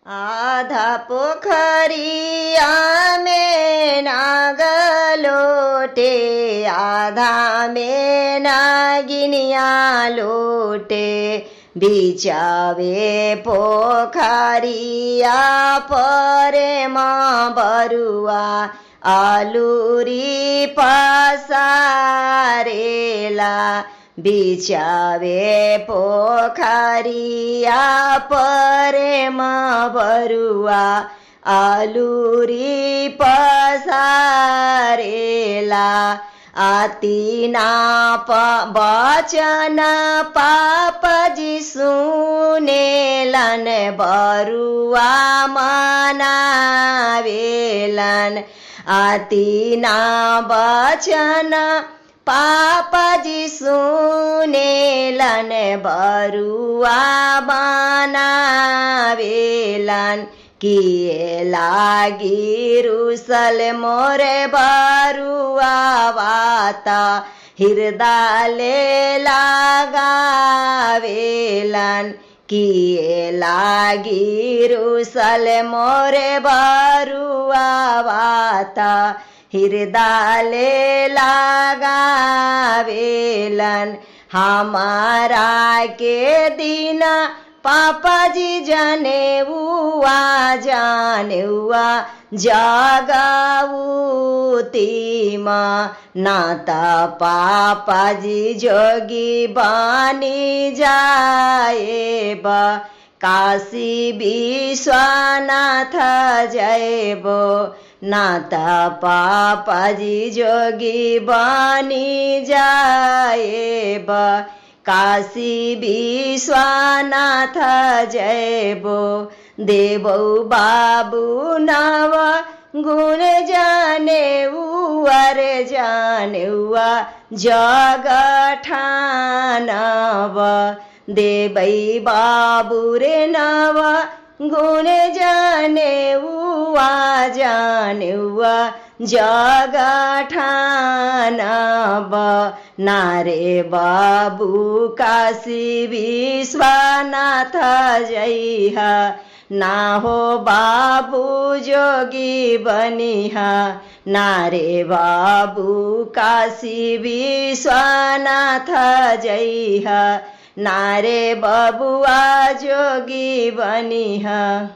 आधा पोखरिया में नागलोटे, आधा में नागिनिया लोटे। बिचावे पोखरिया परे माँ बरुआ, आलूरी पसारेला। बिचावे पोखरिया परे माँ बरुआ, आलूरी पसारेला। आतिना वचन पापजी सुनेलन, बरुआ मनावेलन। आतिना वचन पापजी सुनेलन, बरुआ मनावेलन। किए लागी रुसल मोरे बरुआ वाता, हृदय लगावेलन। किए लागी रुसल मोरे बरुआ वाता, हृदय लगावेलन। हमारा के दिन पापाजी जनेउआ, जनेउआ जगाउतीमा। नाता पापाजी जोगी बनी जाएबा, काशी विश्वनाथ जयबो। नाता पापाजी जोगी बनी जाएबा, काशी विश्वनाथ जयबो। देवौ बाबू नव गुण जनेउआ रे, जनेउआ जग ठानव। देवै बाबू रे नव गुण जनेउआ, जनेउआ जग ठानव। नारे बाबू काशी विश्वनाथ जइहा, ना हो बाबू जोगी बनिहा। नारे बाबू काशी विश्वनाथ जइहा, नारे बबुआ जोगी बनिहा।